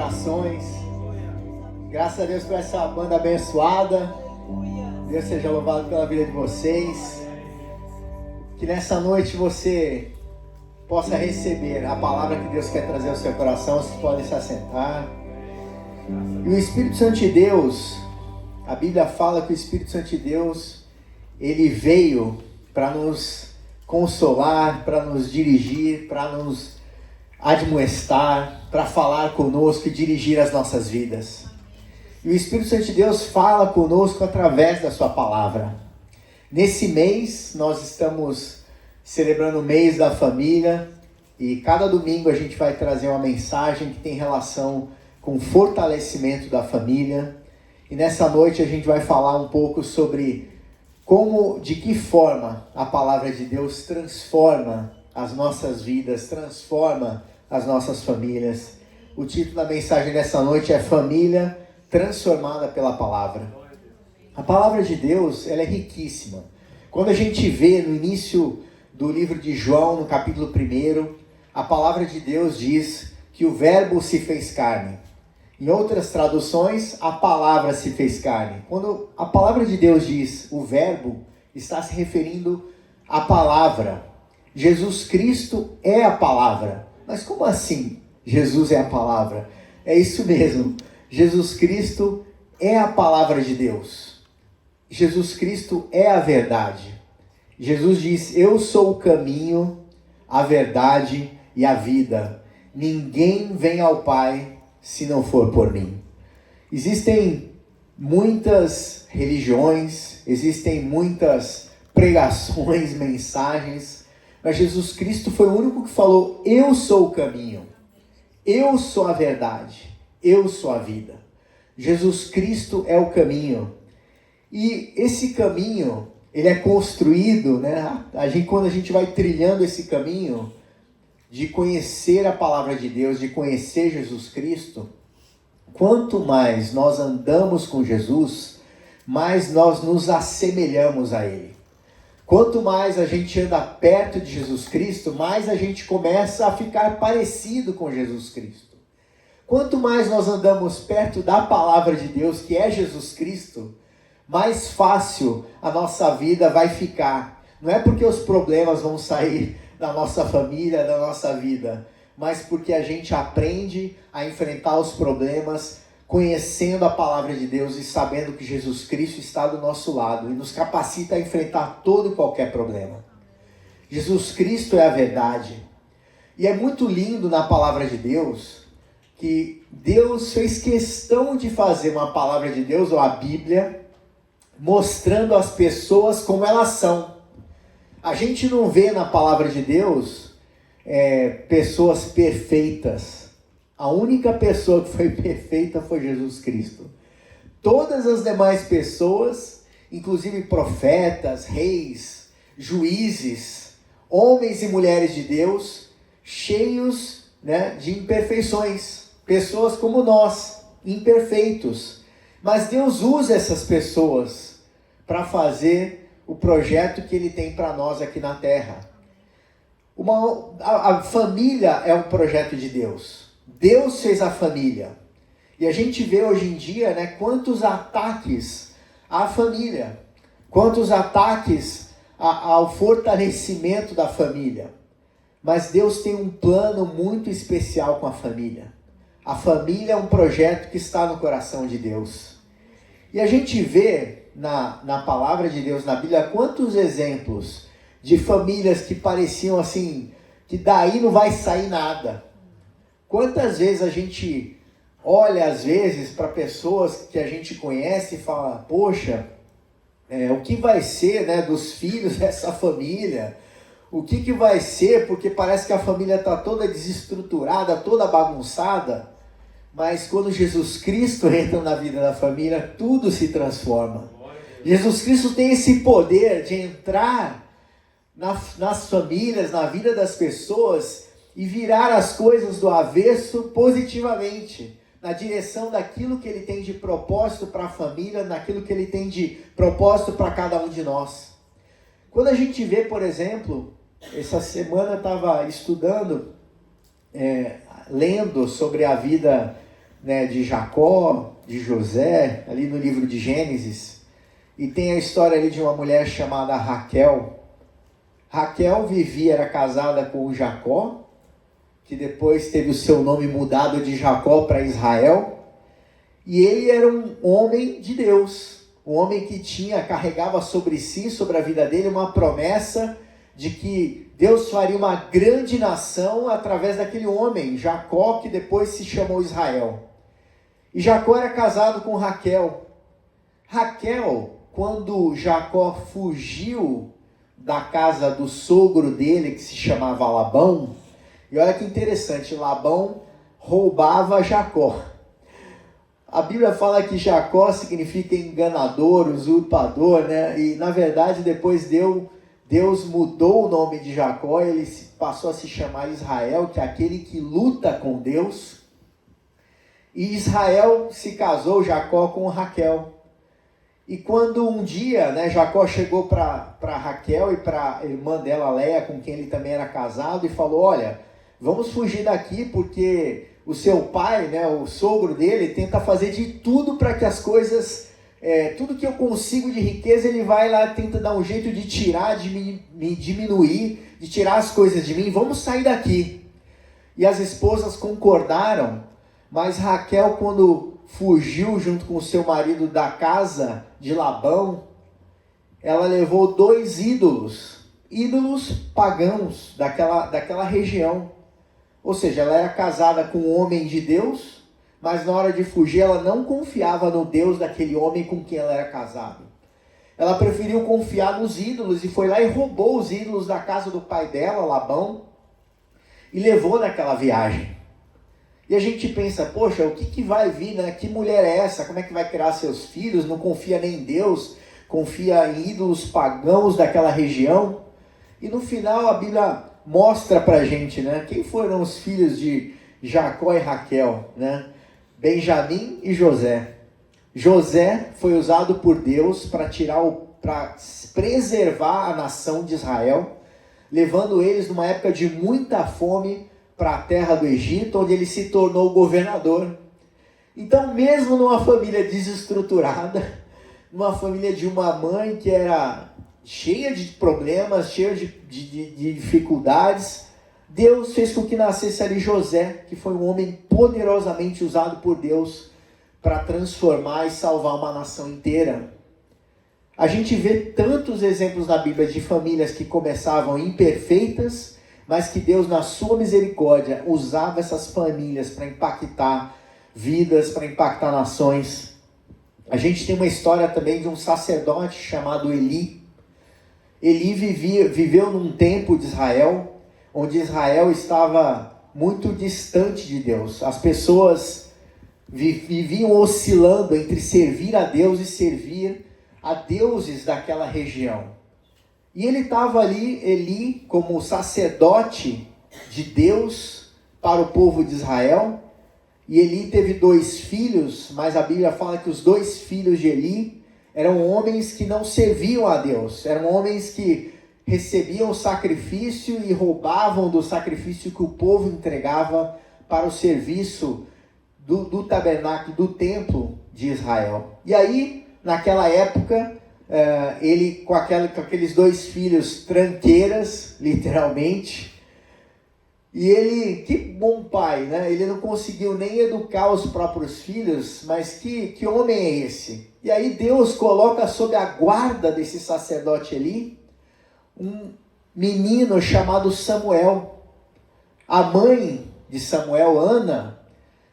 corações. Graças a Deus por essa banda abençoada. Deus seja louvado pela vida de vocês. Que nessa noite você possa receber a palavra que Deus quer trazer ao seu coração. Vocês podem se assentar. E o Espírito Santo de Deus, a Bíblia fala que o Espírito Santo de Deus, ele veio para nos consolar, para nos dirigir, para nos admoestar, para falar conosco e dirigir as nossas vidas. E o Espírito Santo de Deus fala conosco através da sua palavra. Nesse mês, nós estamos celebrando o mês da família e cada domingo a gente vai trazer uma mensagem que tem relação com o fortalecimento da família. E nessa noite a gente vai falar um pouco sobre de que forma a palavra de Deus transforma as nossas vidas, transforma as nossas famílias. O título da mensagem dessa noite é Família Transformada pela Palavra. A palavra de Deus, ela é riquíssima. Quando a gente vê no início do livro de João, no capítulo 1, a palavra de Deus diz que o verbo se fez carne. Em outras traduções, a palavra se fez carne. Quando a palavra de Deus diz o verbo, está se referindo à palavra. Jesus Cristo é a palavra. Mas como assim Jesus é a palavra? É isso mesmo. Jesus Cristo é a palavra de Deus. Jesus Cristo é a verdade. Jesus diz: eu sou o caminho, a verdade e a vida. Ninguém vem ao Pai se não for por mim. Existem muitas religiões, existem muitas pregações, mensagens, mas Jesus Cristo foi o único que falou: eu sou o caminho, eu sou a verdade, eu sou a vida. Jesus Cristo é o caminho. E esse caminho, ele é construído, né? Quando a gente vai trilhando esse caminho de conhecer a palavra de Deus, de conhecer Jesus Cristo, quanto mais nós andamos com Jesus, mais nós nos assemelhamos a Ele. Quanto mais a gente anda perto de Jesus Cristo, mais a gente começa a ficar parecido com Jesus Cristo. Quanto mais nós andamos perto da palavra de Deus, que é Jesus Cristo, mais fácil a nossa vida vai ficar. Não é porque os problemas vão sair da nossa família, da nossa vida, mas porque a gente aprende a enfrentar os problemas conhecendo a palavra de Deus e sabendo que Jesus Cristo está do nosso lado e nos capacita a enfrentar todo e qualquer problema. Jesus Cristo é a verdade. E é muito lindo na palavra de Deus que Deus fez questão de fazer uma palavra de Deus, ou a Bíblia, mostrando às pessoas como elas são. A gente não vê na palavra de Deus pessoas perfeitas. A única pessoa que foi perfeita foi Jesus Cristo. Todas as demais pessoas, inclusive profetas, reis, juízes, homens e mulheres de Deus, cheios, né, de imperfeições. Pessoas como nós, imperfeitos. Mas Deus usa essas pessoas para fazer o projeto que Ele tem para nós aqui na Terra. A família é um projeto de Deus. Deus fez a família. E a gente vê hoje em dia, né, quantos ataques à família. Quantos ataques ao fortalecimento da família. Mas Deus tem um plano muito especial com a família. A família é um projeto que está no coração de Deus. E a gente vê na palavra de Deus, na Bíblia, quantos exemplos de famílias que pareciam assim, que daí não vai sair nada. Quantas vezes a gente olha, às vezes, para pessoas que a gente conhece e fala: poxa, o que vai ser, né, dos filhos dessa família? O que vai ser? Porque parece que a família está toda desestruturada, toda bagunçada. Mas quando Jesus Cristo entra na vida da família, tudo se transforma. Jesus Cristo tem esse poder de entrar nas famílias, na vida das pessoas e virar as coisas do avesso positivamente, na direção daquilo que Ele tem de propósito para a família, naquilo que Ele tem de propósito para cada um de nós. Quando a gente vê, por exemplo, essa semana eu estava estudando, lendo sobre a vida né, de Jacó, de José, ali no livro de Gênesis, e tem a história ali de uma mulher chamada Raquel. Raquel era casada com Jacó, que depois teve o seu nome mudado de Jacó para Israel, e ele era um homem de Deus, um homem que carregava sobre si, sobre a vida dele, uma promessa de que Deus faria uma grande nação através daquele homem, Jacó, que depois se chamou Israel. E Jacó era casado com Raquel. Raquel, quando Jacó fugiu da casa do sogro dele, que se chamava Labão, e olha que interessante, Labão roubava Jacó. A Bíblia fala que Jacó significa enganador, usurpador, né? E na verdade depois Deus mudou o nome de Jacó, ele passou a se chamar Israel, que é aquele que luta com Deus. E Israel se casou, Jacó, com Raquel. E quando um dia, né, Jacó chegou para Raquel e para a irmã dela, Léia, com quem ele também era casado, e falou: olha, vamos fugir daqui porque o seu pai, né, o sogro dele, tenta fazer de tudo para que as coisas, tudo que eu consigo de riqueza, ele vai lá, tenta dar um jeito de tirar, de me diminuir, de tirar as coisas de mim, vamos sair daqui. E as esposas concordaram, mas Raquel, quando fugiu junto com o seu marido da casa de Labão, ela levou 2 ídolos pagãos daquela região. Ou seja, ela era casada com um homem de Deus, mas na hora de fugir ela não confiava no Deus daquele homem com quem ela era casada. Ela preferiu confiar nos ídolos e foi lá e roubou os ídolos da casa do pai dela, Labão, e levou naquela viagem. E a gente pensa, poxa, o que vai vir, né? Que mulher é essa? Como é que vai criar seus filhos? Não confia nem em Deus, confia em ídolos pagãos daquela região. E no final a Bíblia mostra pra gente, né? Quem foram os filhos de Jacó e Raquel, né? Benjamim e José. José foi usado por Deus para preservar a nação de Israel, levando eles numa época de muita fome para a terra do Egito, onde ele se tornou governador. Então, mesmo numa família desestruturada, numa família de uma mãe que era cheia de problemas, cheia de dificuldades, Deus fez com que nascesse ali José, que foi um homem poderosamente usado por Deus para transformar e salvar uma nação inteira. A gente vê tantos exemplos na Bíblia de famílias que começavam imperfeitas, mas que Deus, na sua misericórdia, usava essas famílias para impactar vidas, para impactar nações. A gente tem uma história também de um sacerdote chamado Eli. Eli viveu num tempo de Israel, onde Israel estava muito distante de Deus. As pessoas viviam oscilando entre servir a Deus e servir a deuses daquela região. E ele estava ali, Eli, como sacerdote de Deus para o povo de Israel. E Eli teve 2 filhos, mas a Bíblia fala que os 2 filhos de Eli eram homens que não serviam a Deus. Eram homens que recebiam o sacrifício e roubavam do sacrifício que o povo entregava para o serviço do tabernáculo, do templo de Israel. E aí, naquela época, ele com aqueles 2 filhos tranqueiras, literalmente, e ele, que bom pai, né? Ele não conseguiu nem educar os próprios filhos, mas que homem é esse? E aí Deus coloca sob a guarda desse sacerdote Eli um menino chamado Samuel. A mãe de Samuel, Ana,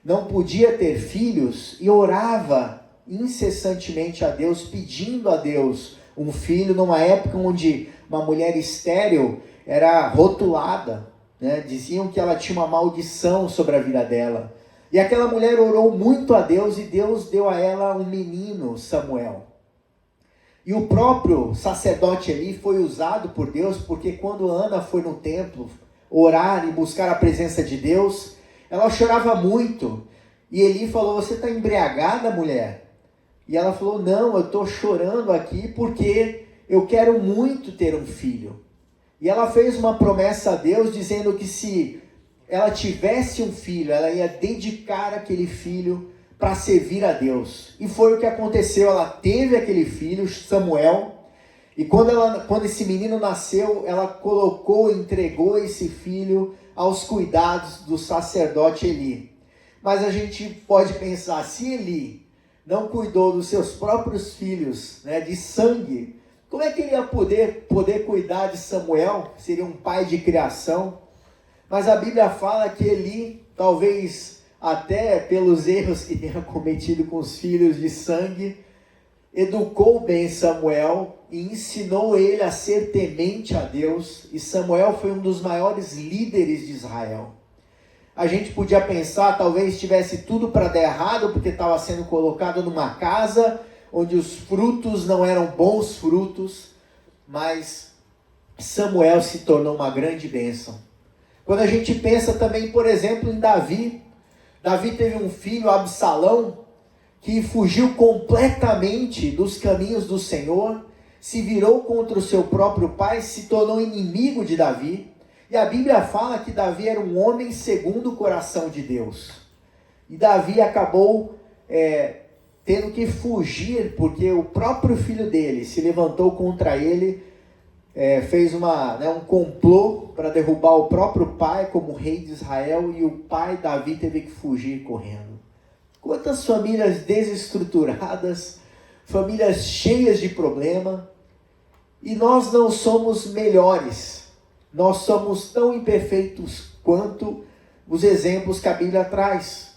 não podia ter filhos e orava incessantemente a Deus, pedindo a Deus um filho, numa época onde uma mulher estéril era rotulada, né? Diziam que ela tinha uma maldição sobre a vida dela. E aquela mulher orou muito a Deus e Deus deu a ela um menino, Samuel. E o próprio sacerdote Eli foi usado por Deus, porque quando Ana foi no templo orar e buscar a presença de Deus, ela chorava muito. E Eli falou: você está embriagada, mulher? E ela falou: não, eu estou chorando aqui porque eu quero muito ter um filho. E ela fez uma promessa a Deus dizendo que se ela tivesse um filho, ela ia dedicar aquele filho para servir a Deus. E foi o que aconteceu. Ela teve aquele filho, Samuel, e quando esse menino nasceu, ela entregou esse filho aos cuidados do sacerdote Eli. Mas a gente pode pensar, se Eli não cuidou dos seus próprios filhos, né, de sangue, como é que ele ia poder cuidar de Samuel? Seria um pai de criação. Mas a Bíblia fala que Eli, talvez até pelos erros que tenha cometido com os filhos de sangue, educou bem Samuel e ensinou ele a ser temente a Deus. E Samuel foi um dos maiores líderes de Israel. A gente podia pensar, talvez tivesse tudo para dar errado, porque estava sendo colocado numa casa onde os frutos não eram bons frutos, mas Samuel se tornou uma grande bênção. Quando a gente pensa também, por exemplo, em Davi, Davi teve um filho, Absalão, que fugiu completamente dos caminhos do Senhor, se virou contra o seu próprio pai, se tornou inimigo de Davi. E a Bíblia fala que Davi era um homem segundo o coração de Deus. E Davi acabou tendo que fugir, porque o próprio filho dele se levantou contra ele, fez um complô para derrubar o próprio pai como rei de Israel, e o pai Davi teve que fugir correndo. Quantas famílias desestruturadas, famílias cheias de problema, e nós não somos melhores, nós somos tão imperfeitos quanto os exemplos que a Bíblia traz.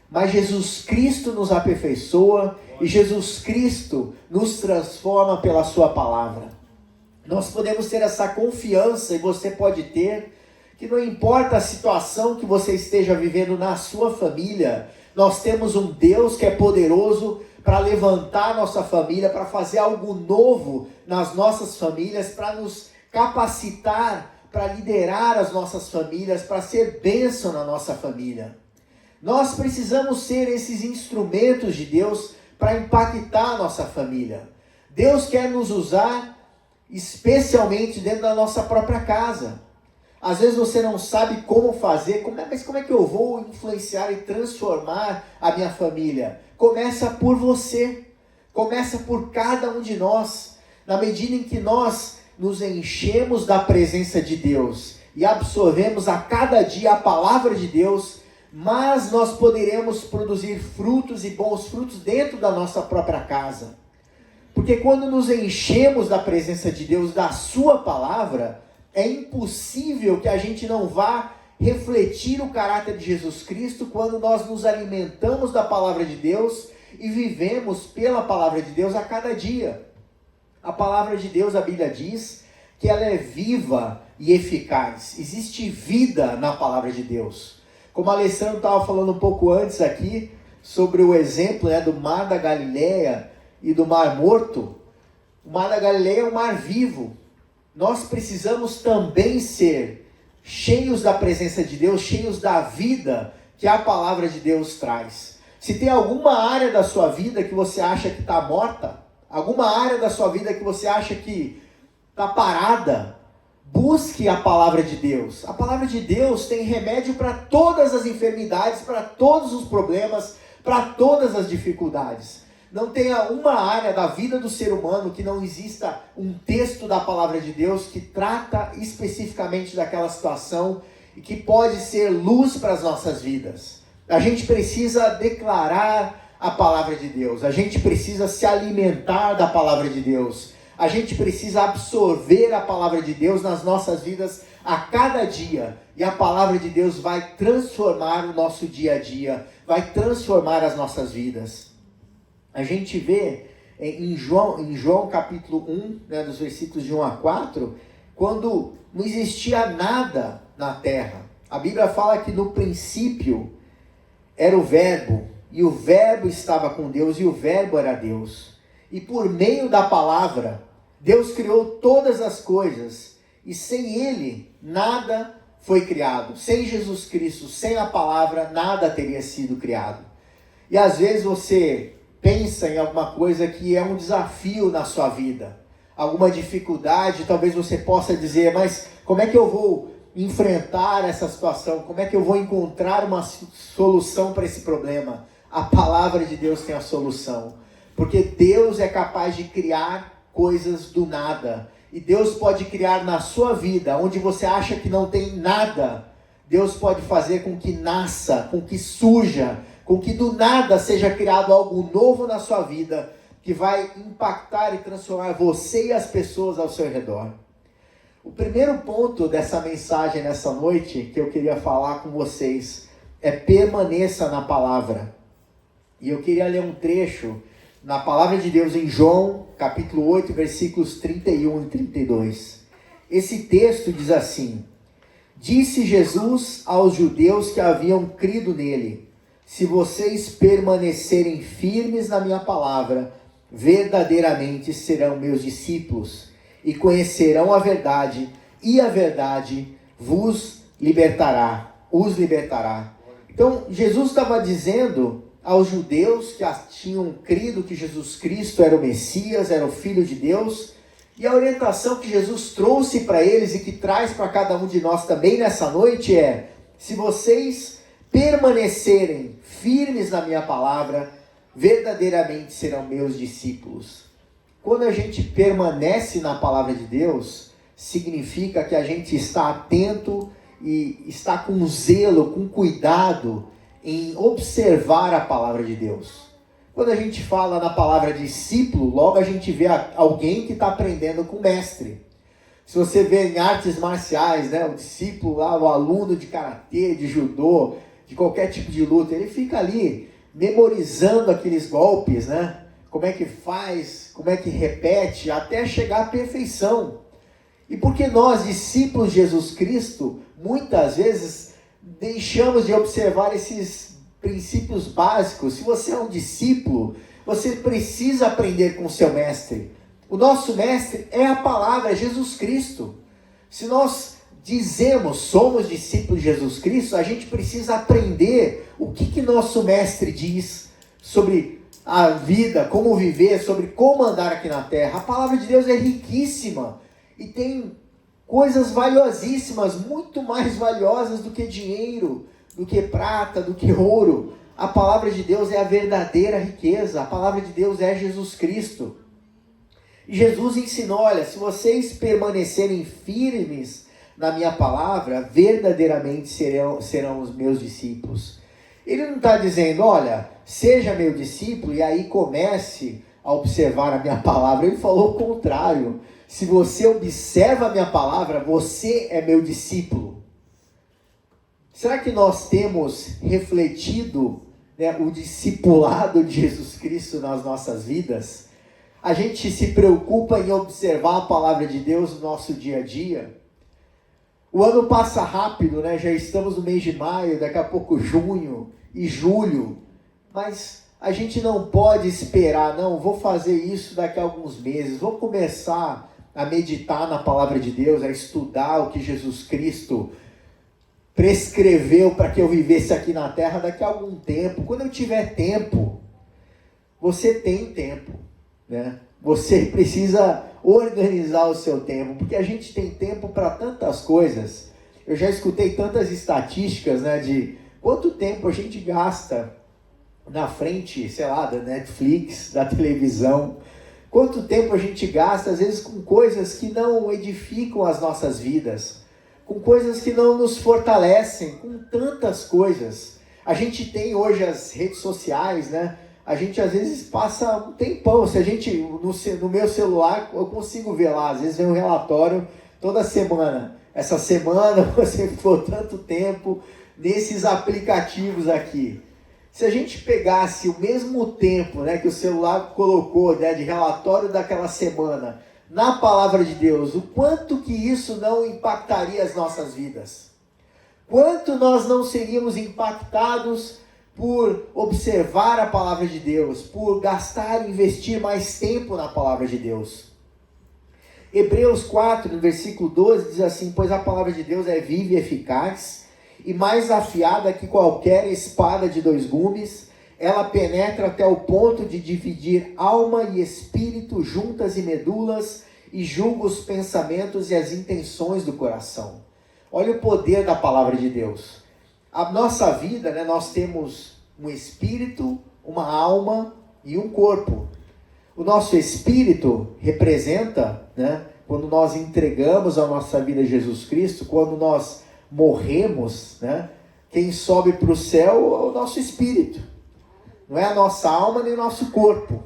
Mas Jesus Cristo nos aperfeiçoa e Jesus Cristo nos transforma pela sua palavra. Nós podemos ter essa confiança, e você pode ter, que não importa a situação que você esteja vivendo na sua família, nós temos um Deus que é poderoso para levantar nossa família, para fazer algo novo nas nossas famílias, para nos capacitar, para liderar as nossas famílias, para ser bênção na nossa família. Nós precisamos ser esses instrumentos de Deus para impactar a nossa família. Deus quer nos usar especialmente dentro da nossa própria casa. Às vezes você não sabe como fazer, mas como é que eu vou influenciar e transformar a minha família? Começa por você, começa por cada um de nós. Na medida em que nós nos enchemos da presença de Deus e absorvemos a cada dia a palavra de Deus, mas nós poderemos produzir frutos e bons frutos dentro da nossa própria casa. Porque quando nos enchemos da presença de Deus, da sua palavra, é impossível que a gente não vá refletir o caráter de Jesus Cristo quando nós nos alimentamos da palavra de Deus e vivemos pela palavra de Deus a cada dia. A palavra de Deus, a Bíblia diz que ela é viva e eficaz. Existe vida na palavra de Deus. Como a Alessandro estava falando um pouco antes aqui, sobre o exemplo do Mar da Galileia e do Mar Morto. O Mar da Galileia é um mar vivo. Nós precisamos também ser cheios da presença de Deus, cheios da vida que a palavra de Deus traz. Se tem alguma área da sua vida que você acha que está morta, alguma área da sua vida que você acha que está parada, busque a palavra de Deus. A palavra de Deus tem remédio para todas as enfermidades, para todos os problemas, para todas as dificuldades. Não tenha uma área da vida do ser humano que não exista um texto da palavra de Deus que trata especificamente daquela situação e que pode ser luz para as nossas vidas. A gente precisa declarar a palavra de Deus, a gente precisa se alimentar da palavra de Deus, a gente precisa absorver a palavra de Deus nas nossas vidas a cada dia, e a palavra de Deus vai transformar o nosso dia a dia, vai transformar as nossas vidas. A gente vê em João capítulo 1, dos versículos de 1 a 4, quando não existia nada na terra. A Bíblia fala que no princípio era o Verbo, e o Verbo estava com Deus, e o Verbo era Deus. E por meio da palavra, Deus criou todas as coisas, e sem Ele, nada foi criado. Sem Jesus Cristo, sem a palavra, nada teria sido criado. E às vezes você pensa em alguma coisa que é um desafio na sua vida, alguma dificuldade, talvez você possa dizer, mas como é que eu vou enfrentar essa situação? Como é que eu vou encontrar uma solução para esse problema? A palavra de Deus tem a solução. Porque Deus é capaz de criar coisas do nada. E Deus pode criar na sua vida, onde você acha que não tem nada, Deus pode fazer com que nasça, com que surja, com que do nada seja criado algo novo na sua vida, que vai impactar e transformar você e as pessoas ao seu redor. O primeiro ponto dessa mensagem nessa noite, que eu queria falar com vocês, é permaneça na palavra. E eu queria ler um trecho na palavra de Deus em João, capítulo 8, versículos 31 e 32. Esse texto diz assim: Disse Jesus aos judeus que haviam crido nele: Se vocês permanecerem firmes na minha palavra, verdadeiramente serão meus discípulos, e conhecerão a verdade, e a verdade os libertará. Então, Jesus estava dizendo aos judeus que tinham crido que Jesus Cristo era o Messias, era o Filho de Deus, e a orientação que Jesus trouxe para eles e que traz para cada um de nós também nessa noite é: se vocês permanecerem firmes na minha palavra, verdadeiramente serão meus discípulos. Quando a gente permanece na palavra de Deus, significa que a gente está atento e está com zelo, com cuidado em observar a palavra de Deus. Quando a gente fala na palavra discípulo, logo a gente vê alguém que está aprendendo com o mestre. Se você vê em artes marciais, né, o discípulo lá, o aluno de karatê, de judô, de qualquer tipo de luta, ele fica ali memorizando aqueles golpes, né? Como é que faz, como é que repete, até chegar à perfeição. E porque nós, discípulos de Jesus Cristo, muitas vezes deixamos de observar esses princípios básicos. Se você é um discípulo, você precisa aprender com o seu mestre. O nosso mestre é a palavra, é Jesus Cristo. Se nós dizemos, somos discípulos de Jesus Cristo, a gente precisa aprender o que nosso mestre diz sobre a vida, como viver, sobre como andar aqui na terra. A palavra de Deus é riquíssima e tem coisas valiosíssimas, muito mais valiosas do que dinheiro, do que prata, do que ouro. A palavra de Deus é a verdadeira riqueza. A palavra de Deus é Jesus Cristo. E Jesus ensinou: olha, se vocês permanecerem firmes na minha palavra, verdadeiramente serão os meus discípulos. Ele não está dizendo: olha, seja meu discípulo e aí comece a observar a minha palavra. Ele falou o contrário. Se você observa a minha palavra, você é meu discípulo. Será que nós temos refletido, né, o discipulado de Jesus Cristo nas nossas vidas? A gente se preocupa em observar a palavra de Deus no nosso dia a dia? O ano passa rápido, né? Já estamos no mês de maio, daqui a pouco junho e julho. Mas a gente não pode esperar, não, vou fazer isso daqui a alguns meses, vou começar a meditar na palavra de Deus, a estudar o que Jesus Cristo prescreveu para que eu vivesse aqui na terra daqui a algum tempo. Quando eu tiver tempo, você tem tempo, né? Você precisa organizar o seu tempo, porque a gente tem tempo para tantas coisas. Eu já escutei tantas estatísticas, né, de quanto tempo a gente gasta na frente, sei lá, da Netflix, da televisão. Quanto tempo a gente gasta, às vezes, com coisas que não edificam as nossas vidas, com coisas que não nos fortalecem, com tantas coisas. A gente tem hoje as redes sociais, né? A gente, às vezes, passa um tempão. Se a gente, no meu celular, eu consigo ver lá, às vezes vem um relatório toda semana. Essa semana você ficou tanto tempo nesses aplicativos aqui. Se a gente pegasse o mesmo tempo, né, que o celular colocou, né, de relatório daquela semana na palavra de Deus, o quanto que isso não impactaria as nossas vidas? Quanto nós não seríamos impactados por observar a palavra de Deus, por gastar e investir mais tempo na palavra de Deus? Hebreus 4, no versículo 12, diz assim: pois a palavra de Deus é viva e eficaz, e mais afiada que qualquer espada de 2 gumes, ela penetra até o ponto de dividir alma e espírito, juntas e medulas, e julga os pensamentos e as intenções do coração. Olha o poder da palavra de Deus. A nossa vida, né, nós temos um espírito, uma alma e um corpo. O nosso espírito representa, né, quando nós entregamos a nossa vida a Jesus Cristo, quando nós morremos, né, quem sobe para o céu é o nosso espírito. Não é a nossa alma nem o nosso corpo.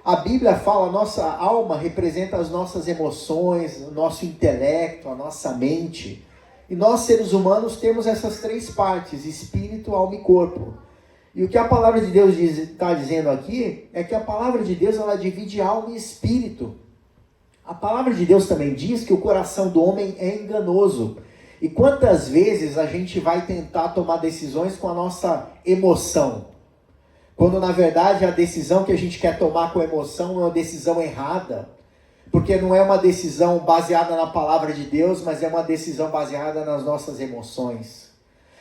A Bíblia fala, a nossa alma representa as nossas emoções, o nosso intelecto, a nossa mente. E nós, seres humanos, temos essas três partes, espírito, alma e corpo. E o que a palavra de Deus está dizendo aqui é que a palavra de Deus ela divide alma e espírito. A palavra de Deus também diz que o coração do homem é enganoso. E quantas vezes a gente vai tentar tomar decisões com a nossa emoção? Quando na verdade a decisão que a gente quer tomar com emoção é uma decisão errada. Porque não é uma decisão baseada na palavra de Deus, mas é uma decisão baseada nas nossas emoções.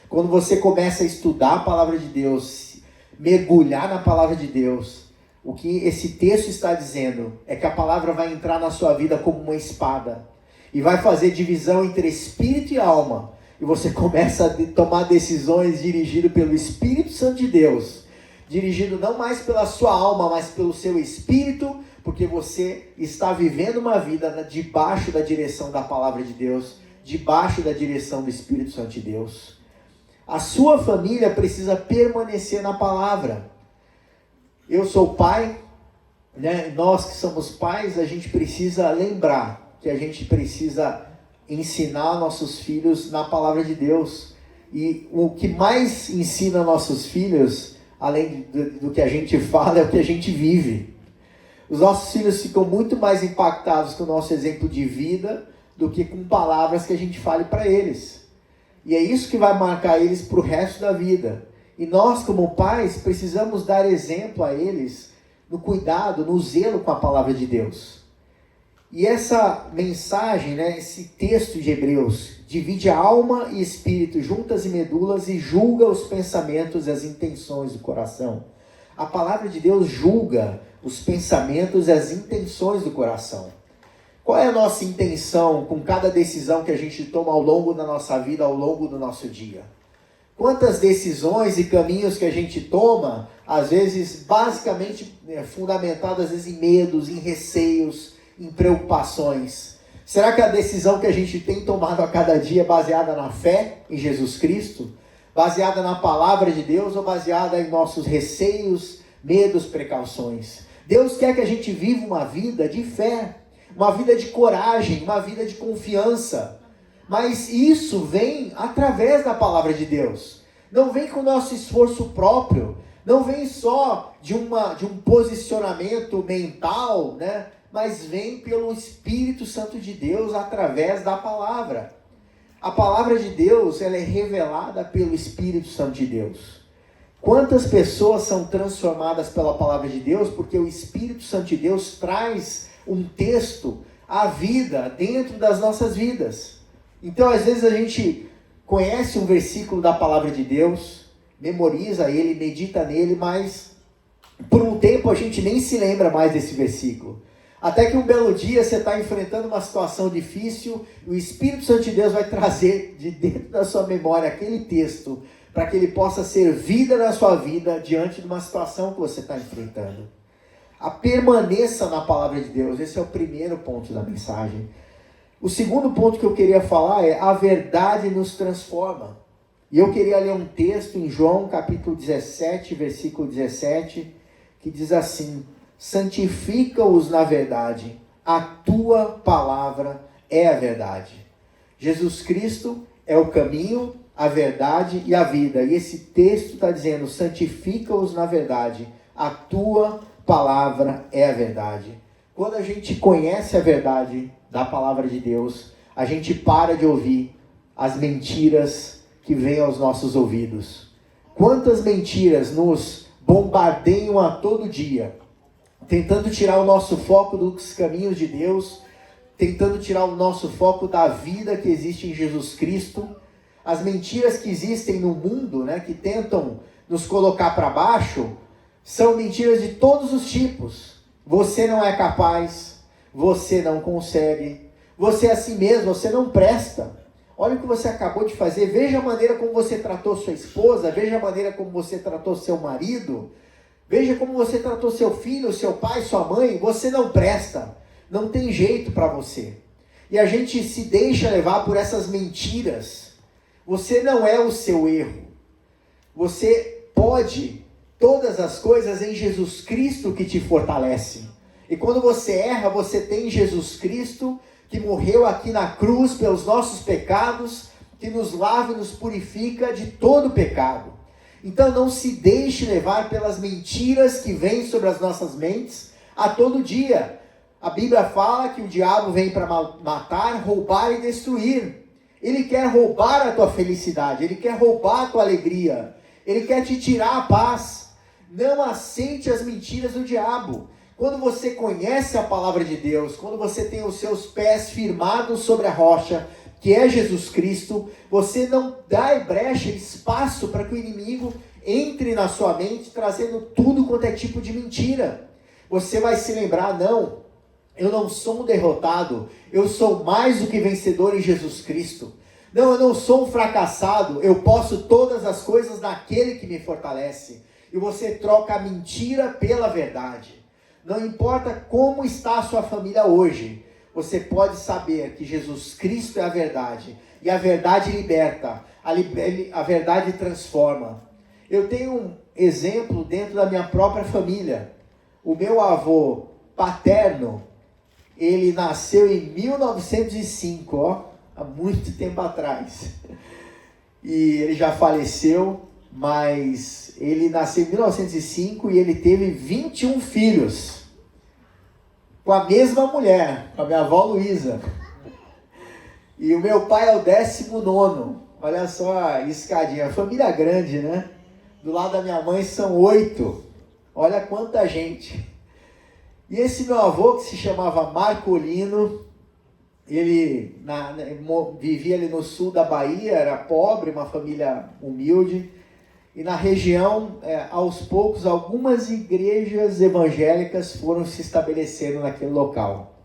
Quando você começa a estudar a palavra de Deus, mergulhar na palavra de Deus, o que esse texto está dizendo é que a palavra vai entrar na sua vida como uma espada e vai fazer divisão entre espírito e alma. E você começa a tomar decisões dirigido pelo Espírito Santo de Deus, dirigido não mais pela sua alma, mas pelo seu espírito, porque você está vivendo uma vida debaixo da direção da palavra de Deus, debaixo da direção do Espírito Santo de Deus. A sua família precisa permanecer na palavra. Eu sou pai, né? Nós que somos pais, a gente precisa lembrar que a gente precisa ensinar nossos filhos na palavra de Deus. E o que mais ensina nossos filhos, além do que a gente fala, é o que a gente vive. Os nossos filhos ficam muito mais impactados com o nosso exemplo de vida do que com palavras que a gente fale para eles. E é isso que vai marcar eles para o resto da vida. E nós, como pais, precisamos dar exemplo a eles no cuidado, no zelo com a palavra de Deus. E essa mensagem, né, esse texto de Hebreus, divide a alma e espírito juntas e medulas e julga os pensamentos e as intenções do coração. A palavra de Deus julga os pensamentos e as intenções do coração. Qual é a nossa intenção com cada decisão que a gente toma ao longo da nossa vida, ao longo do nosso dia? Quantas decisões e caminhos que a gente toma, às vezes basicamente fundamentadas às vezes em medos, em receios, em preocupações. Será que a decisão que a gente tem tomado a cada dia é baseada na fé em Jesus Cristo? Baseada na palavra de Deus ou baseada em nossos receios, medos, precauções? Deus quer que a gente viva uma vida de fé, uma vida de coragem, uma vida de confiança. Mas isso vem através da palavra de Deus. Não vem com o nosso esforço próprio. Não vem só de um posicionamento mental, né? Mas vem pelo Espírito Santo de Deus através da palavra. A palavra de Deus, ela é revelada pelo Espírito Santo de Deus. Quantas pessoas são transformadas pela palavra de Deus? Porque o Espírito Santo de Deus traz um texto à vida dentro das nossas vidas. Então, às vezes a gente conhece um versículo da palavra de Deus, memoriza ele, medita nele, mas por um tempo a gente nem se lembra mais desse versículo. Até que um belo dia você está enfrentando uma situação difícil, o Espírito Santo de Deus vai trazer de dentro da sua memória aquele texto, para que ele possa ser vida na sua vida diante de uma situação que você está enfrentando. A permaneça na palavra de Deus, esse é o primeiro ponto da mensagem. O segundo ponto que eu queria falar é: a verdade nos transforma. E eu queria ler um texto em João capítulo 17, versículo 17, que diz assim: santifica-os na verdade, a tua palavra é a verdade. Jesus Cristo é o caminho, a verdade e a vida. E esse texto está dizendo: santifica-os na verdade, a tua palavra é a verdade. Quando a gente conhece a verdade da palavra de Deus, a gente para de ouvir as mentiras que vêm aos nossos ouvidos. Quantas mentiras nos bombardeiam a todo dia, tentando tirar o nosso foco dos caminhos de Deus, tentando tirar o nosso foco da vida que existe em Jesus Cristo. As mentiras que existem no mundo, né, que tentam nos colocar para baixo, são mentiras de todos os tipos. Você não é capaz, você não consegue, você é assim mesmo, você não presta. olha o que você acabou de fazer, veja a maneira como você tratou sua esposa, veja a maneira como você tratou seu marido, veja como você tratou seu filho, seu pai, sua mãe, você não presta, não tem jeito para você. E a gente se deixa levar por essas mentiras. Você não é o seu erro. Você pode todas as coisas em Jesus Cristo que te fortalece. E quando você erra, você tem Jesus Cristo que morreu aqui na cruz pelos nossos pecados, que nos lava e nos purifica de todo pecado. Então não se deixe levar pelas mentiras que vêm sobre as nossas mentes a todo dia. A Bíblia fala que o diabo vem para matar, roubar e destruir. Ele quer roubar a tua felicidade, ele quer roubar a tua alegria, ele quer te tirar a paz. Não aceite as mentiras do diabo. Quando você conhece a palavra de Deus, quando você tem os seus pés firmados sobre a rocha, que é Jesus Cristo, você não dá brecha, espaço para que o inimigo entre na sua mente, trazendo tudo quanto é tipo de mentira. Você vai se lembrar, não, eu não sou um derrotado, eu sou mais do que vencedor em Jesus Cristo. Não, eu não sou um fracassado, eu posso todas as coisas naquele que me fortalece. E você troca a mentira pela verdade. Não importa como está a sua família hoje, você pode saber que Jesus Cristo é a verdade. E a verdade liberta, a verdade transforma. Eu tenho um exemplo dentro da minha própria família. O meu avô paterno, ele nasceu em 1905, há muito tempo atrás. E ele já faleceu, mas ele nasceu em 1905 e ele teve 21 filhos. Com a mesma mulher, com a minha avó Luísa. E o meu pai é o 19º. Olha só a escadinha. Família grande, né? Do lado da minha mãe são 8. Olha quanta gente. E esse meu avô, que se chamava Marcolino, ele vivia ali no sul da Bahia, era pobre, uma família humilde. E na região, aos poucos, algumas igrejas evangélicas foram se estabelecendo naquele local.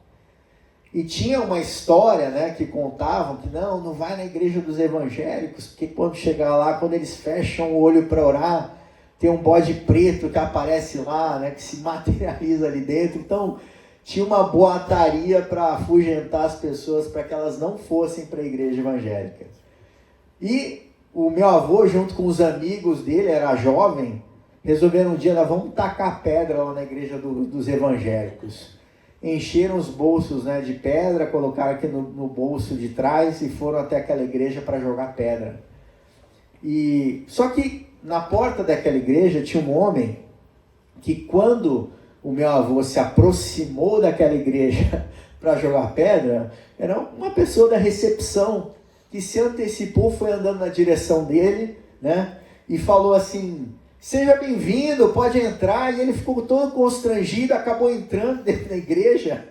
E tinha uma história, né, que contavam que não vai na igreja dos evangélicos, porque quando chegar lá, quando eles fecham o olho para orar, tem um bode preto que aparece lá, né, que se materializa ali dentro. Então, tinha uma boataria para afugentar as pessoas, para que elas não fossem para a igreja evangélica. E o meu avô, junto com os amigos dele, era jovem, resolveram um dia, vamos tacar pedra lá na igreja dos evangélicos. Encheram os bolsos, né, de pedra, colocaram aqui no bolso de trás e foram até aquela igreja para jogar pedra. Só que na porta daquela igreja tinha um homem que, quando o meu avô se aproximou daquela igreja para jogar pedra, era uma pessoa da recepção que se antecipou, foi andando na direção dele, né, e falou assim: seja bem-vindo, pode entrar. E ele ficou todo constrangido, acabou entrando dentro da igreja,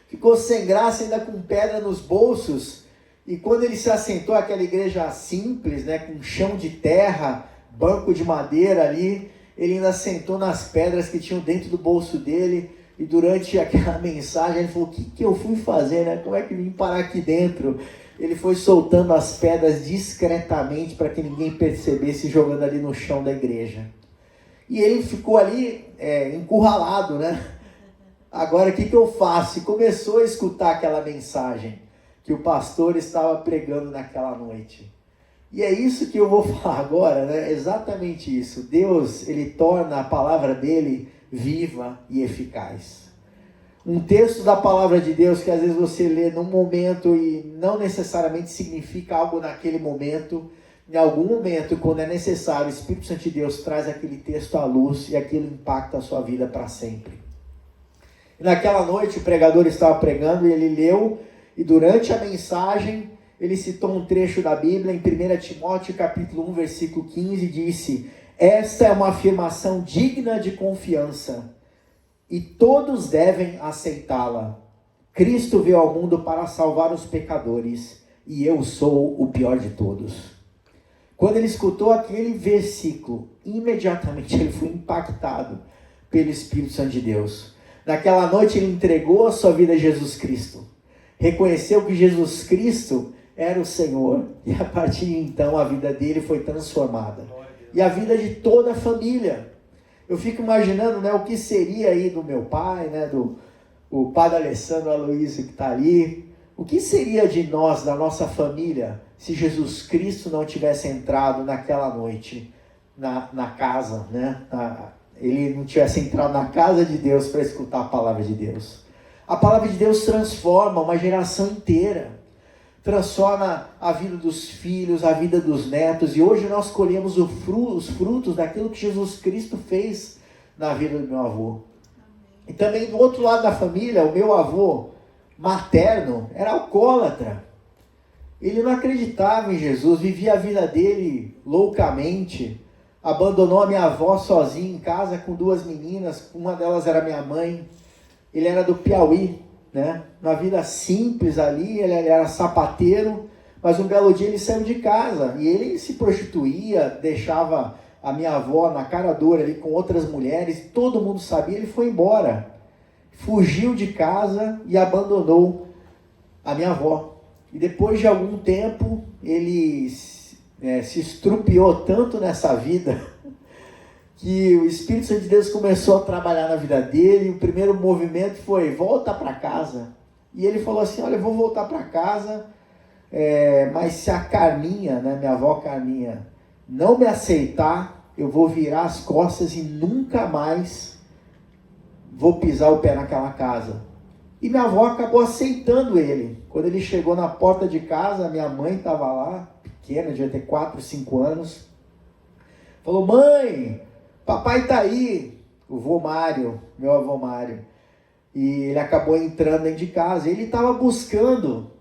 ficou sem graça, ainda com pedra nos bolsos. E quando ele se assentou, aquela igreja simples, né, com chão de terra, banco de madeira ali, ele ainda sentou nas pedras que tinham dentro do bolso dele. E durante aquela mensagem ele falou: o que eu fui fazer, né? Como é que vim parar aqui dentro? Ele foi soltando as pedras discretamente para que ninguém percebesse, jogando ali no chão da igreja. E ele ficou ali encurralado, né? Agora o que eu faço? E começou a escutar aquela mensagem que o pastor estava pregando naquela noite. E é isso que eu vou falar agora, né? Exatamente isso. Deus, ele torna a palavra dele viva e eficaz. Um texto da palavra de Deus que às vezes você lê num momento e não necessariamente significa algo naquele momento. Em algum momento, quando é necessário, o Espírito Santo de Deus traz aquele texto à luz e aquilo impacta a sua vida para sempre. E naquela noite o pregador estava pregando e ele leu, e durante a mensagem ele citou um trecho da Bíblia em 1 Timóteo capítulo 1, versículo 15, disse: esta é uma afirmação digna de confiança e todos devem aceitá-la. Cristo veio ao mundo para salvar os pecadores e eu sou o pior de todos. Quando ele escutou aquele versículo, imediatamente ele foi impactado pelo Espírito Santo de Deus. Naquela noite ele entregou a sua vida a Jesus Cristo. Reconheceu que Jesus Cristo era o Senhor. E a partir de então a vida dele foi transformada. E a vida de toda a família. Eu fico imaginando, né, o que seria aí do meu pai, né, o padre Alessandro Aloysio que está ali. O que seria de nós, da nossa família, se Jesus Cristo não tivesse entrado naquela noite na casa, né? Ele não tivesse entrado na casa de Deus para escutar a palavra de Deus. A palavra de Deus transforma uma geração inteira. Transforma a vida dos filhos, a vida dos netos. E hoje nós colhemos os frutos daquilo que Jesus Cristo fez na vida do meu avô. E também do outro lado da família, o meu avô materno era alcoólatra. Ele não acreditava em Jesus, vivia a vida dele loucamente. Abandonou a minha avó sozinha em casa com 2 meninas, uma delas era minha mãe. Ele era do Piauí, né? Uma vida simples ali, ele era sapateiro, mas um belo dia ele saiu de casa e ele se prostituía, deixava a minha avó na cara dura ali com outras mulheres, todo mundo sabia, ele foi embora. Fugiu de casa e abandonou a minha avó. E depois de algum tempo, ele se estrupiou tanto nessa vida, que o Espírito Santo de Deus começou a trabalhar na vida dele. E o primeiro movimento foi: volta para casa. E ele falou assim: olha, eu vou voltar para casa, mas se a Carminha, né, minha avó Carminha, não me aceitar, eu vou virar as costas e nunca mais vou pisar o pé naquela casa. E minha avó acabou aceitando ele. Quando ele chegou na porta de casa, minha mãe estava lá, pequena, devia ter 4, 5 anos. Falou: mãe, papai está aí. O vô Mário, meu avô Mário. E ele acabou entrando dentro de casa. Ele estava buscando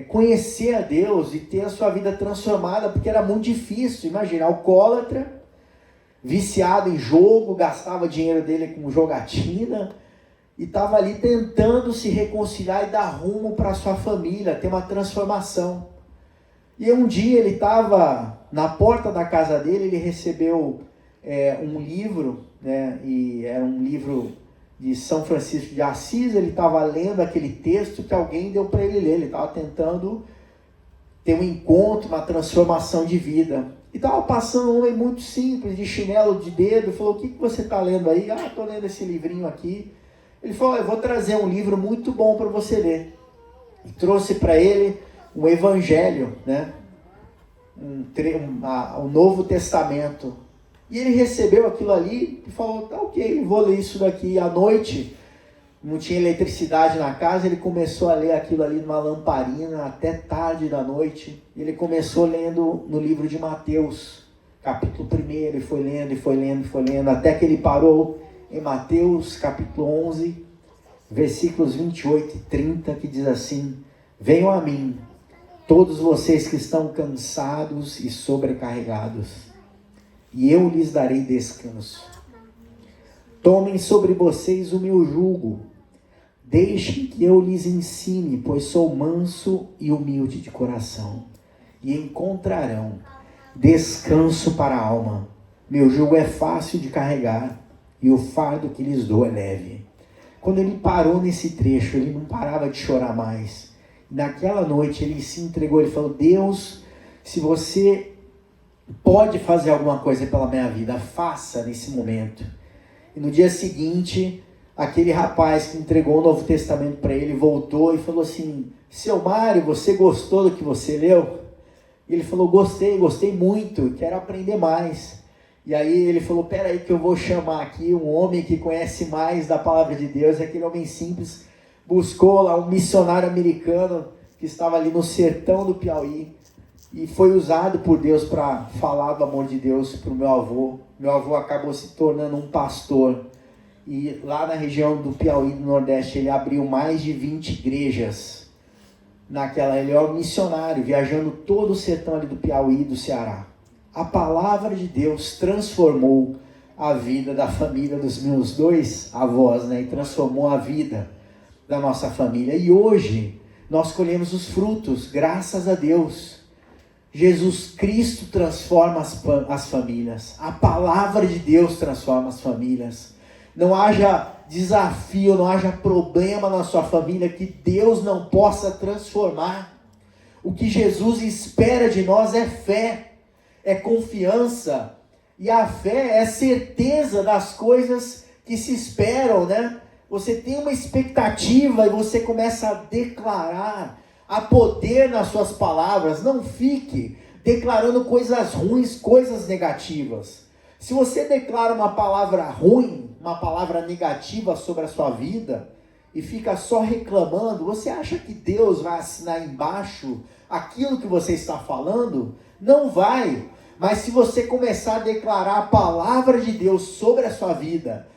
conhecer a Deus e ter a sua vida transformada, porque era muito difícil. Imagina, alcoólatra, viciado em jogo, gastava dinheiro dele com jogatina e estava ali tentando se reconciliar e dar rumo para a sua família, ter uma transformação. E um dia ele estava na porta da casa dele, ele recebeu um livro, né, e era um livro de São Francisco de Assis. Ele estava lendo aquele texto que alguém deu para ele ler, ele estava tentando ter um encontro, uma transformação de vida. E estava passando um homem muito simples, de chinelo de dedo, falou: o que você está lendo aí? Ah, estou lendo esse livrinho aqui. Ele falou: eu vou trazer um livro muito bom para você ler. E trouxe para ele um evangelho, né? Um Novo Testamento. E ele recebeu aquilo ali e falou: tá ok, vou ler isso daqui. À noite, não tinha eletricidade na casa, ele começou a ler aquilo ali numa lamparina até tarde da noite. Ele começou lendo no livro de Mateus, capítulo 1, ele foi lendo, até que ele parou em Mateus, capítulo 11, versículos 28 e 30, que diz assim: venham a mim, todos vocês que estão cansados e sobrecarregados, e eu lhes darei descanso. Tomem sobre vocês o meu jugo, deixem que eu lhes ensine, pois sou manso e humilde de coração, e encontrarão descanso para a alma. Meu jugo é fácil de carregar, e o fardo que lhes dou é leve. Quando ele parou nesse trecho, ele não parava de chorar mais. Naquela noite ele se entregou, ele falou: Deus, se você pode fazer alguma coisa pela minha vida, faça nesse momento. E no dia seguinte, aquele rapaz que entregou o Novo Testamento para ele voltou e falou assim: seu Mário, você gostou do que você leu? E ele falou: gostei muito, quero aprender mais. E aí ele falou: peraí que eu vou chamar aqui um homem que conhece mais da palavra de Deus. E aquele homem simples buscou lá um missionário americano que estava ali no sertão do Piauí e foi usado por Deus para falar do amor de Deus para o meu avô. Meu avô acabou se tornando um pastor. E lá na região do Piauí, do Nordeste, ele abriu mais de 20 igrejas. Ele é um missionário, viajando todo o sertão ali do Piauí e do Ceará. A palavra de Deus transformou a vida da família dos meus 2 avós, né? E transformou a vida da nossa família. E hoje nós colhemos os frutos, graças a Deus. Jesus Cristo transforma as famílias. A palavra de Deus transforma as famílias. Não haja desafio, não haja problema na sua família que Deus não possa transformar. O que Jesus espera de nós é fé, é confiança. E a fé é certeza das coisas que se esperam, né? Você tem uma expectativa e você começa a declarar. Há poder nas suas palavras. Não fique declarando coisas ruins, coisas negativas. Se você declara uma palavra ruim, uma palavra negativa sobre a sua vida, e fica só reclamando, você acha que Deus vai assinar embaixo aquilo que você está falando? Não vai. Mas se você começar a declarar a palavra de Deus sobre a sua vida,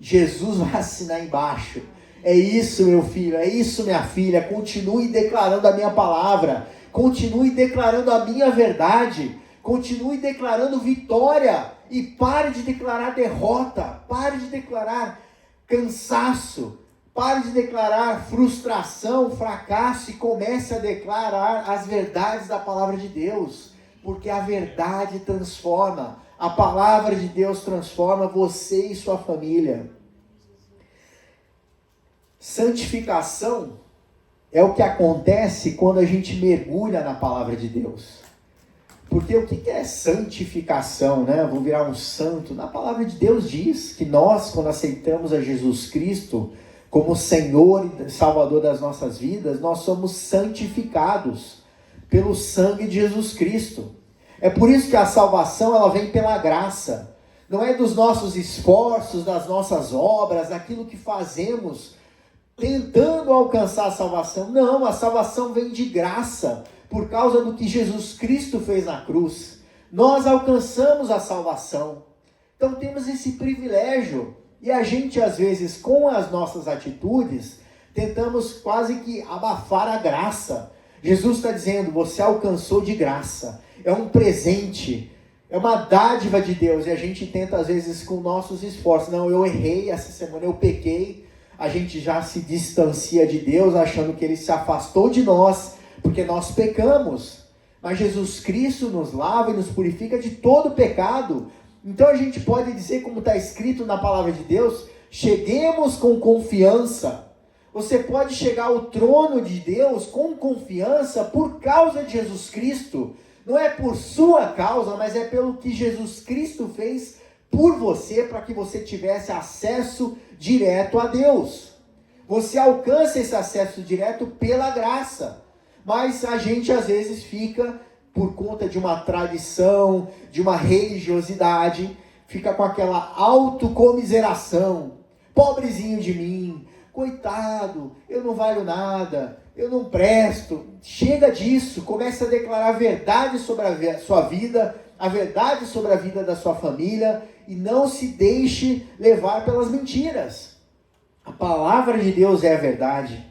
Jesus vai assinar embaixo. É isso, meu filho, é isso, minha filha. Continue declarando a minha palavra. Continue declarando a minha verdade. Continue declarando vitória. E pare de declarar derrota. Pare de declarar cansaço. Pare de declarar frustração, fracasso. E comece a declarar as verdades da palavra de Deus. Porque a verdade transforma. A palavra de Deus transforma você e sua família. Santificação é o que acontece quando a gente mergulha na palavra de Deus. Porque o que é santificação, né? Vou virar um santo. Na palavra de Deus diz que nós, quando aceitamos a Jesus Cristo como Senhor e Salvador das nossas vidas, nós somos santificados pelo sangue de Jesus Cristo. É por isso que a salvação ela vem pela graça. Não é dos nossos esforços, das nossas obras, daquilo que fazemos tentando alcançar a salvação. Não, a salvação vem de graça, por causa do que Jesus Cristo fez na cruz. Nós alcançamos a salvação. Então temos esse privilégio. E a gente, às vezes, com as nossas atitudes, tentamos quase que abafar a graça. Jesus está dizendo, você alcançou de graça. É um presente, é uma dádiva de Deus. E a gente tenta, às vezes, com nossos esforços. Não, eu errei essa semana, eu pequei. A gente já se distancia de Deus, achando que Ele se afastou de nós, porque nós pecamos. Mas Jesus Cristo nos lava e nos purifica de todo pecado. Então a gente pode dizer, como está escrito na palavra de Deus, cheguemos com confiança. Você pode chegar ao trono de Deus com confiança por causa de Jesus Cristo. Não é por sua causa, mas é pelo que Jesus Cristo fez por você, para que você tivesse acesso direto a Deus. Você alcança esse acesso direto pela graça. Mas a gente às vezes fica, por conta de uma tradição, de uma religiosidade, fica com aquela autocomiseração. Pobrezinho de mim, coitado, eu não valho nada, eu não presto. Chega disso, comece a declarar a verdade sobre a sua vida, a verdade sobre a vida da sua família, e não se deixe levar pelas mentiras. A palavra de Deus é a verdade.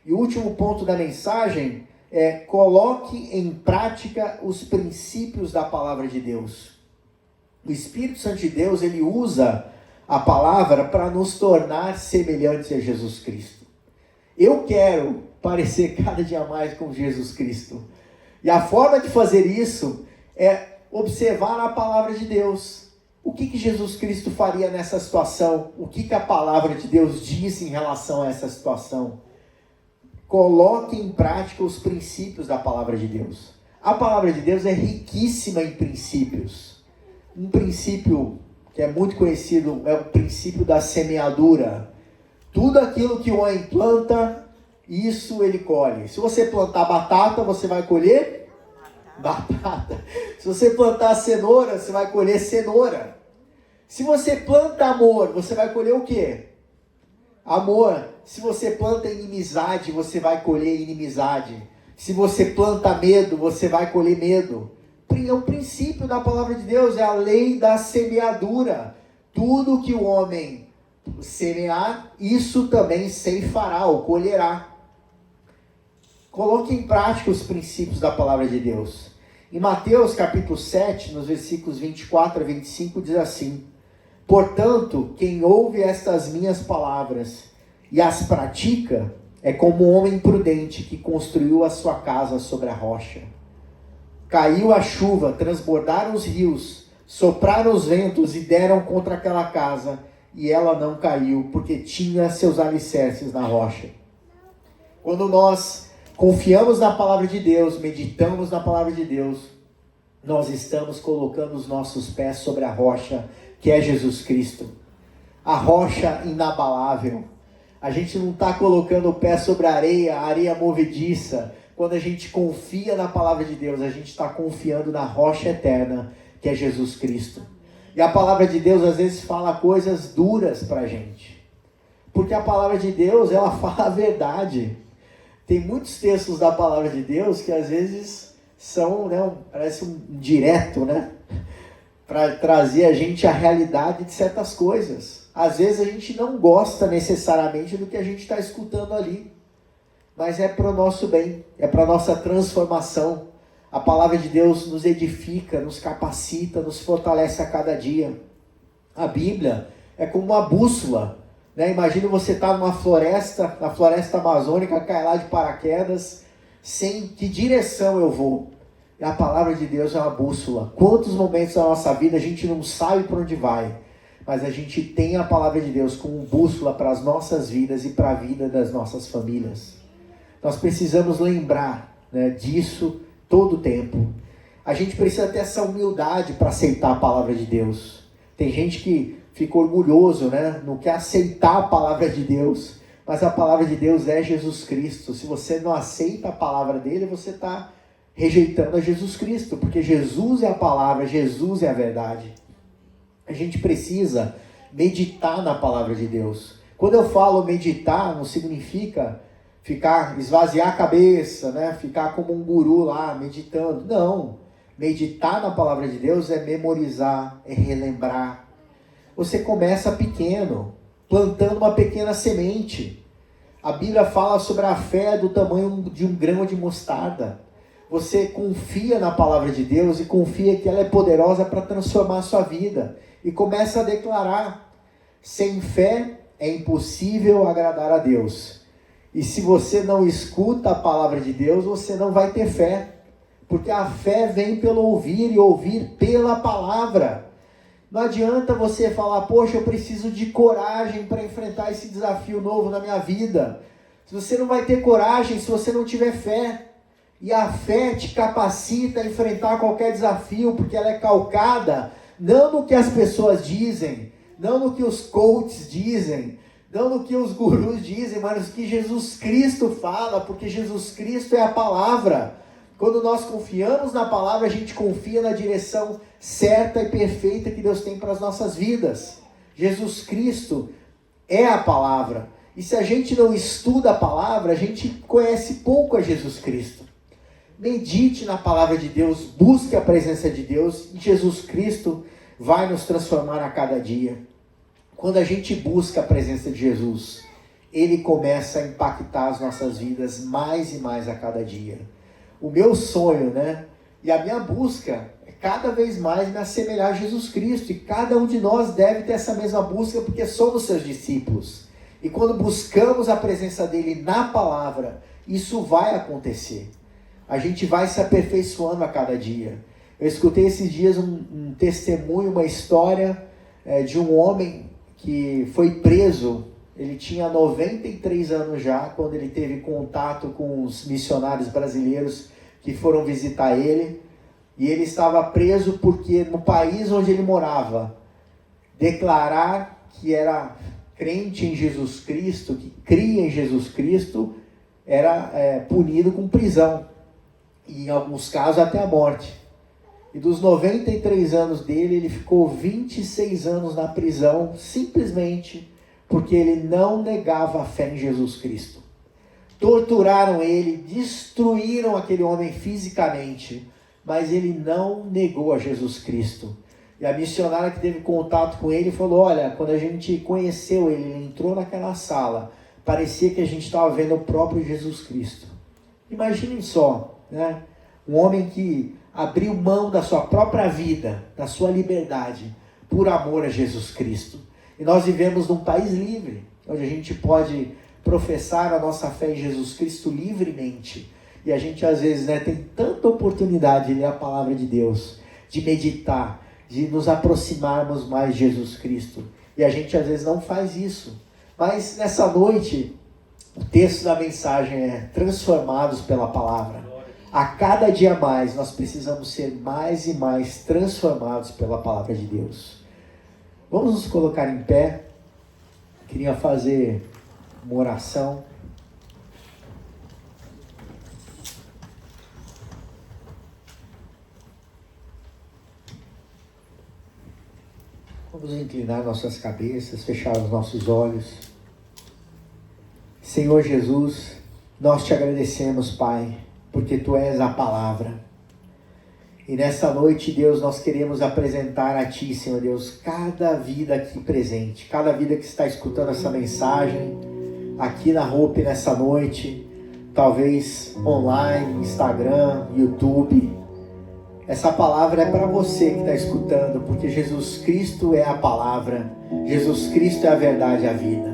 E o último ponto da mensagem é: coloque em prática os princípios da palavra de Deus. O Espírito Santo de Deus, ele usa a palavra para nos tornar semelhantes a Jesus Cristo. Eu quero parecer cada dia mais com Jesus Cristo. E a forma de fazer isso é observar a palavra de Deus. O que Jesus Cristo faria nessa situação? O que a palavra de Deus diz em relação a essa situação? Coloque em prática os princípios da palavra de Deus. A palavra de Deus é riquíssima em princípios. Um princípio que é muito conhecido é o princípio da semeadura. Tudo aquilo que o homem planta, isso ele colhe. Se você plantar batata, você vai colher batata. Se você plantar cenoura, você vai colher cenoura. Se você planta amor, você vai colher o quê? Amor. Se você planta inimizade, você vai colher inimizade. Se você planta medo, você vai colher medo. É o princípio da palavra de Deus, é a lei da semeadura. Tudo que o homem semear, isso também ceifará ou colherá. Coloque em prática os princípios da palavra de Deus. Em Mateus capítulo 7, nos versículos 24 a 25, diz assim: portanto, quem ouve estas minhas palavras e as pratica, é como um homem prudente que construiu a sua casa sobre a rocha. Caiu a chuva, transbordaram os rios, sopraram os ventos e deram contra aquela casa, e ela não caiu, porque tinha seus alicerces na rocha. Quando nós confiamos na palavra de Deus, meditamos na palavra de Deus, nós estamos colocando os nossos pés sobre a rocha, que é Jesus Cristo. A rocha inabalável. A gente não está colocando o pé sobre a areia movediça. Quando a gente confia na palavra de Deus, a gente está confiando na rocha eterna, que é Jesus Cristo. E a palavra de Deus às vezes fala coisas duras para a gente. Porque a palavra de Deus, ela fala a verdade. Tem muitos textos da palavra de Deus que às vezes são, parece um direto, para trazer a gente a realidade de certas coisas. Às vezes a gente não gosta necessariamente do que a gente está escutando ali. Mas é para o nosso bem, é para a nossa transformação. A palavra de Deus nos edifica, nos capacita, nos fortalece a cada dia. A Bíblia é como uma bússola. Imagina você estar numa floresta, na floresta amazônica, cai lá de paraquedas, sem que direção eu vou. E a palavra de Deus é uma bússola. Quantos momentos da nossa vida a gente não sabe para onde vai, mas a gente tem a palavra de Deus como bússola para as nossas vidas e para a vida das nossas famílias. Nós precisamos lembrar disso todo o tempo. A gente precisa ter essa humildade para aceitar a palavra de Deus. Tem gente que fica orgulhoso, não quer aceitar a palavra de Deus, mas a palavra de Deus é Jesus Cristo. Se você não aceita a palavra dele, você está rejeitando a Jesus Cristo, porque Jesus é a palavra, Jesus é a verdade. A gente precisa meditar na palavra de Deus. Quando eu falo meditar, não significa esvaziar a cabeça, ficar como um guru lá, meditando. Não, meditar na palavra de Deus é memorizar, é relembrar. Você começa pequeno, plantando uma pequena semente. A Bíblia fala sobre a fé do tamanho de um grão de mostarda. Você confia na palavra de Deus e confia que ela é poderosa para transformar a sua vida. E começa a declarar: sem fé é impossível agradar a Deus. E se você não escuta a palavra de Deus, você não vai ter fé. Porque a fé vem pelo ouvir e ouvir pela palavra. Não adianta você falar: poxa, eu preciso de coragem para enfrentar esse desafio novo na minha vida. Você não vai ter coragem se você não tiver fé. E a fé te capacita a enfrentar qualquer desafio, porque ela é calcada não no que as pessoas dizem, não no que os coaches dizem, não no que os gurus dizem, mas no que Jesus Cristo fala, porque Jesus Cristo é a palavra. Quando nós confiamos na palavra, a gente confia na direção certa e perfeita que Deus tem para as nossas vidas. Jesus Cristo é a palavra. E se a gente não estuda a palavra, a gente conhece pouco a Jesus Cristo. Medite na palavra de Deus, busque a presença de Deus, e Jesus Cristo vai nos transformar a cada dia. Quando a gente busca a presença de Jesus, Ele começa a impactar as nossas vidas mais e mais a cada dia. O meu sonho, e a minha busca é cada vez mais me assemelhar a Jesus Cristo, e cada um de nós deve ter essa mesma busca, porque somos seus discípulos. E quando buscamos a presença dEle na palavra, isso vai acontecer. A gente vai se aperfeiçoando a cada dia. Eu escutei esses dias um testemunho, uma história de um homem que foi preso. Ele tinha 93 anos já, quando ele teve contato com os missionários brasileiros que foram visitar ele. E ele estava preso porque no país onde ele morava, declarar que era crente em Jesus Cristo, que cria em Jesus Cristo, era punido com prisão. E em alguns casos até a morte. E dos 93 anos dele, ele ficou 26 anos na prisão, simplesmente porque ele não negava a fé em Jesus Cristo. Torturaram ele, destruíram aquele homem fisicamente, mas ele não negou a Jesus Cristo. E a missionária que teve contato com ele falou: olha, quando a gente conheceu ele, ele entrou naquela sala, parecia que a gente estava vendo o próprio Jesus Cristo. Imaginem só, um homem que abriu mão da sua própria vida, da sua liberdade, por amor a Jesus Cristo. E nós vivemos num país livre, onde a gente pode professar a nossa fé em Jesus Cristo livremente. E a gente às vezes tem tanta oportunidade de ler a palavra de Deus, de meditar, de nos aproximarmos mais de Jesus Cristo. E a gente às vezes não faz isso. Mas nessa noite, O texto da mensagem é transformados pela palavra. A cada dia mais nós precisamos ser mais e mais transformados pela palavra de Deus. Vamos nos colocar em pé. Queria fazer uma oração. Vamos inclinar nossas cabeças, fechar os nossos olhos. Senhor Jesus, nós te agradecemos, Pai, porque Tu és a palavra. E nessa noite, Deus, nós queremos apresentar a Ti, Senhor Deus, cada vida aqui presente, cada vida que está escutando essa mensagem, aqui na Hope nessa noite, talvez online, Instagram, YouTube. Essa palavra é para você que está escutando, porque Jesus Cristo é a palavra, Jesus Cristo é a verdade e a vida.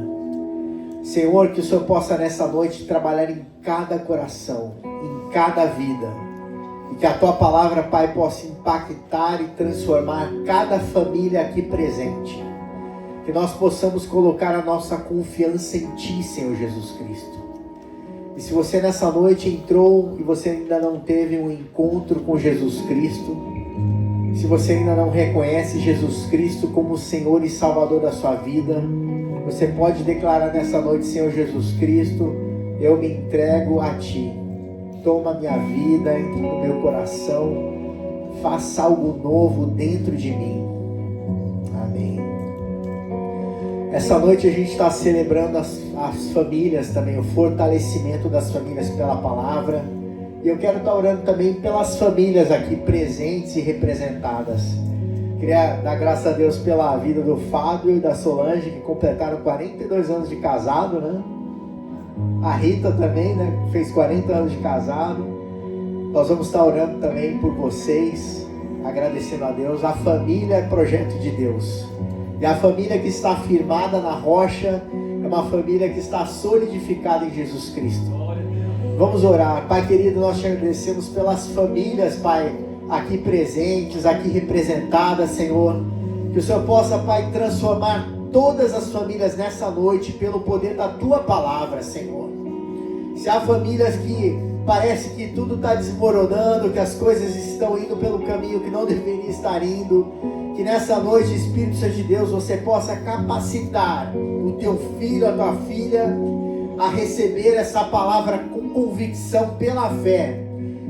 Senhor, que o Senhor possa nessa noite trabalhar em cada coração, em cada vida, e que a Tua palavra, Pai, possa impactar e transformar cada família aqui presente. Que nós possamos colocar a nossa confiança em Ti, Senhor Jesus Cristo. E se você nessa noite entrou e você ainda não teve um encontro com Jesus Cristo, se você ainda não reconhece Jesus Cristo como o Senhor e Salvador da sua vida, você pode declarar nessa noite: Senhor Jesus Cristo, eu me entrego a Ti. Toma minha vida, entre no meu coração, faça algo novo dentro de mim. Amém. Essa noite a gente está celebrando as famílias também, o fortalecimento das famílias pela palavra. E eu quero estar orando também pelas famílias aqui presentes e representadas. Queria dar graças a Deus pela vida do Fábio e da Solange, que completaram 42 anos de casado, né? A Rita também, né? Fez 40 anos de casado. Nós vamos estar orando também por vocês, agradecendo a Deus. A família é projeto de Deus. E a família que está firmada na rocha é uma família que está solidificada em Jesus Cristo. Vamos orar. Pai querido, nós te agradecemos pelas famílias, Pai, aqui presentes, aqui representadas, Senhor. Que o Senhor possa, Pai, transformar todas as famílias nessa noite pelo poder da Tua palavra, Senhor. Se há famílias que parece que tudo está desmoronando, que as coisas estão indo pelo caminho que não deveria estar indo, que nessa noite, Espírito Santo de Deus, você possa capacitar o teu filho, a tua filha, a receber essa palavra com convicção pela fé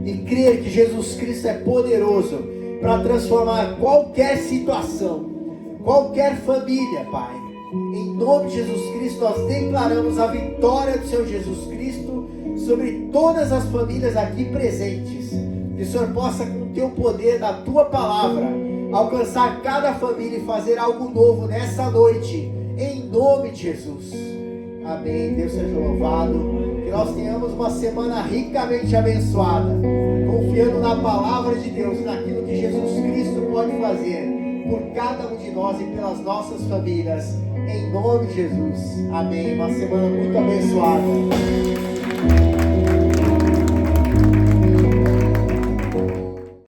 e crer que Jesus Cristo é poderoso para transformar qualquer situação, qualquer família, Pai. Em nome de Jesus Cristo, nós declaramos a vitória do Senhor Jesus Cristo sobre todas as famílias aqui presentes. Que o Senhor possa, com o teu poder da tua palavra, alcançar cada família e fazer algo novo nessa noite, em nome de Jesus. Amém. Deus seja louvado. Que nós tenhamos uma semana ricamente abençoada, confiando na palavra de Deus, naquilo que Jesus Cristo pode fazer por cada um de nós e pelas nossas famílias, em nome de Jesus. Amém. Uma semana muito abençoada.